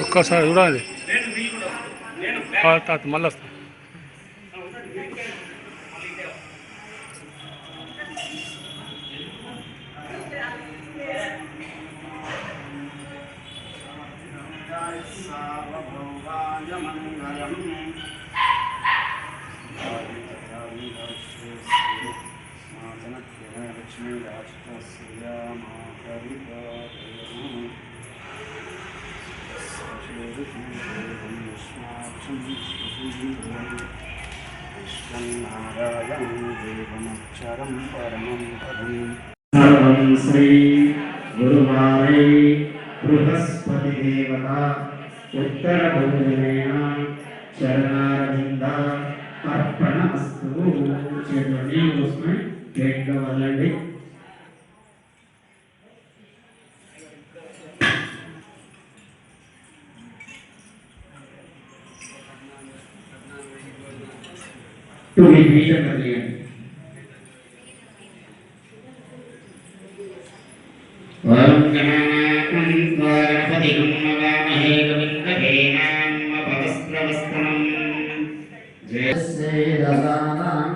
ఒక్కసారి చూడాలి మళ్ళీ వస్తా. శ్రీ గురువారే బృహస్పతి దేవత ఉత్తర భూమిన చరణారవింద అర్పణ అస్తు. చేతులు నీళ్ళు పోసుకొని గట్టిగా వదలండి. మీ బీజం కలిగండి. ఓం గణపతి నమామహే కవిం కవీనామపవస్త్రవస్తనం. జయ శ్రీ రసానాం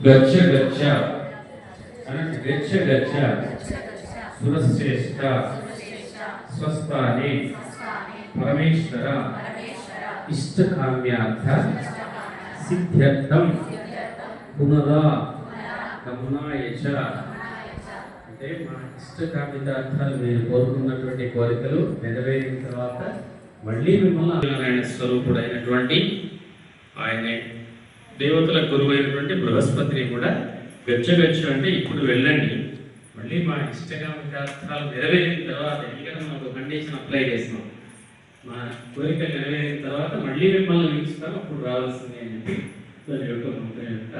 గచ్చ గచ్చ అనంత గచ్చ గచ్చ సురశ్రేష్ఠ స్వస్థానే పరమేశ్వర ఇష్టకామ్యార్థ సిద్ధ్యర్థం పునరా గమనాయచ. అంటే మా ఇష్టకామ్యార్థాలు మీరు కోరుకున్నటువంటి కోరికలు నెరవేరిన తర్వాత మళ్ళీ మిమ్మల్ని నారాయణ స్వరూపుడైనటువంటి ఆయనే దేవతల గురువైనటువంటి బృహస్పతిని కూడా గచ్చగచ్చు అంటే ఇప్పుడు వెళ్ళండి, మళ్ళీ మా ఇష్టకామ్యార్థాలు నెరవేరిన తర్వాత ఎందుకంటే మనం ఒక కండిషన్ అప్లై చేస్తున్నాం, మా కోరికలు నెరవేరిన తర్వాత మళ్ళీ మిమ్మల్ని పిలుస్తాం, అప్పుడు రావాల్సింది అని చెప్పి దాని యొక్క ముఖ్యం యొక్క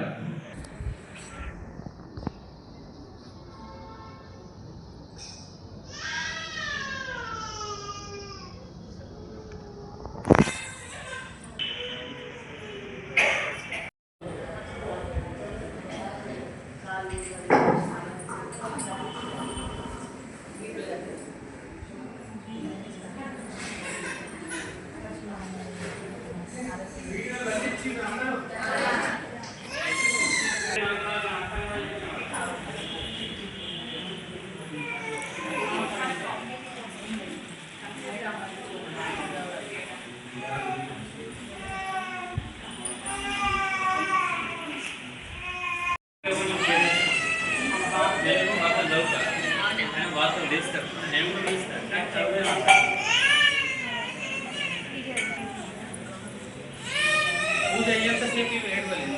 పూజ అయ్యేంతసేపు ఏడవలేదు,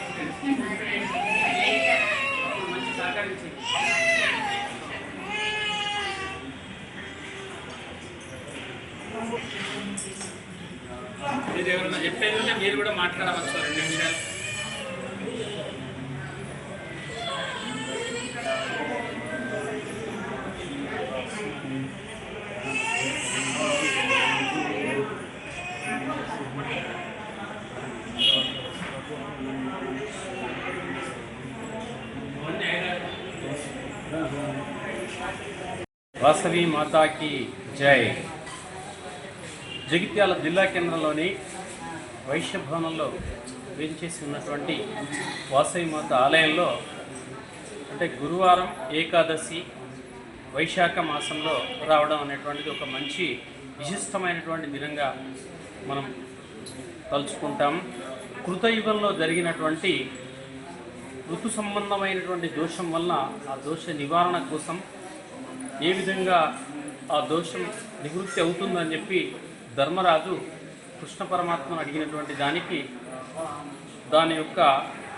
మంచి సహకరించింది. మీరు ఎవరన్నా చెప్పేది ఉంటే మీరు కూడా మాట్లాడవచ్చు 2 నిమిషాలు. వాసవి మాతాకి జై. జగిత్యాల జిల్లా కేంద్రంలోని వైశ్యభవనంలో వేంచేసి ఉన్నటువంటి వాసవి మాత ఆలయంలో అంటే గురువారం ఏకాదశి వైశాఖ మాసంలో రావడం అనేటువంటిది ఒక మంచి విశిష్టమైనటువంటి దినంగా మనం తలుచుకుంటాం. కృతయుగంలో జరిగినటువంటి ఋతు సంబంధమైనటువంటి దోషం వలన ఆ దోష నివారణ కోసం ఏ విధంగా ఆ దోషం నివృత్తి అవుతుందని చెప్పి ధర్మరాజు కృష్ణ పరమాత్మను అడిగినటువంటి దానికి దాని యొక్క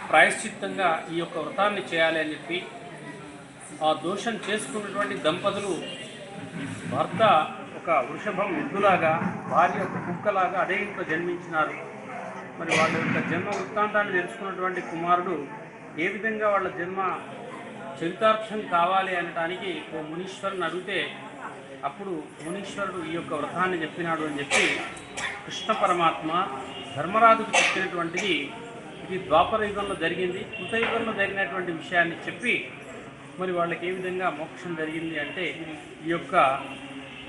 ప్రాయశ్చిత్తంగా ఈ యొక్క వ్రతాన్ని చేయాలి అని చెప్పి ఆ దోషం చేసుకున్నటువంటి దంపతులు భర్త ఒక వృషభం ఎద్దులాగా భార్య ఒక కుక్కలాగా అదే ఇంట్లో జన్మించినారు. మరి వాళ్ళ యొక్క జన్మ వృత్తాంతాన్ని తెలుసుకున్నటువంటి కుమారుడు ఏ విధంగా వాళ్ళ జన్మ చరితార్థం కావాలి అనటానికి ఓ మునీశ్వరుని అడిగితే అప్పుడు మునీశ్వరుడు ఈ యొక్క వ్రతాన్ని చెప్పినాడు అని చెప్పి కృష్ణ పరమాత్మ ధర్మరాజుకు చెప్పినటువంటిది ఇది ద్వాపర యుగంలో జరిగింది. కృతయుగంలో జరిగినటువంటి విషయాన్ని చెప్పి మరి వాళ్ళకి ఏ విధంగా మోక్షం జరిగింది అంటే ఈ యొక్క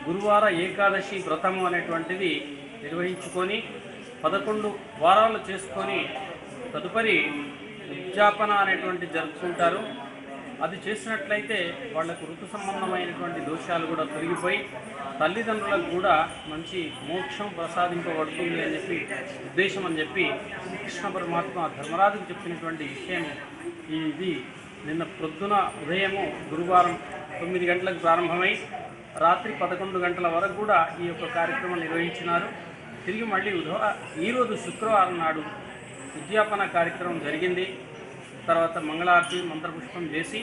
గురువార ఏకాదశి వ్రతము అనేటువంటిది నిర్వహించుకొని 11 వారాలు చేసుకొని తదుపరి ఉద్యాపన అనేటువంటి జరుపుకుంటారు. అది చేసినట్లయితే వాళ్లకు ఋతు సంబంధమైనటువంటి దోషాలు కూడా తొలగిపోయి తల్లిదండ్రులకు కూడా మంచి మోక్షం ప్రసాదింపబడుతుంది అని చెప్పి ఉద్దేశం అని చెప్పి కృష్ణ పరమాత్మ ధర్మరాజుకు చెప్పినటువంటి విషయం ఇది. నిన్న ప్రొద్దున ఉదయము గురువారం 9 గంటలకు ప్రారంభమై రాత్రి 11 గంటల వరకు కూడా ఈ యొక్క కార్యక్రమం నిర్వహించినారు. తిరిగి మళ్ళీ ఈరోజు శుక్రవారం నాడు ఉద్యాపన కార్యక్రమం జరిగింది. తర్వాత మంగళారతి మంత్రపుష్పం చేసి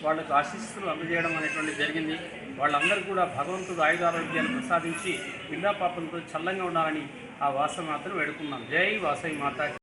వాళ్ళకు ఆశీస్సులు అందజేయడం అనేటువంటి జరిగింది. వాళ్ళందరూ కూడా భగవంతుడు ఆయుధారోగ్యాలు ప్రసాదించి పిల్లా పాపలతో చల్లంగా ఉండాలని ఆ వాసవి మాతను వేడుకున్నాం. జై వాసవి మాత.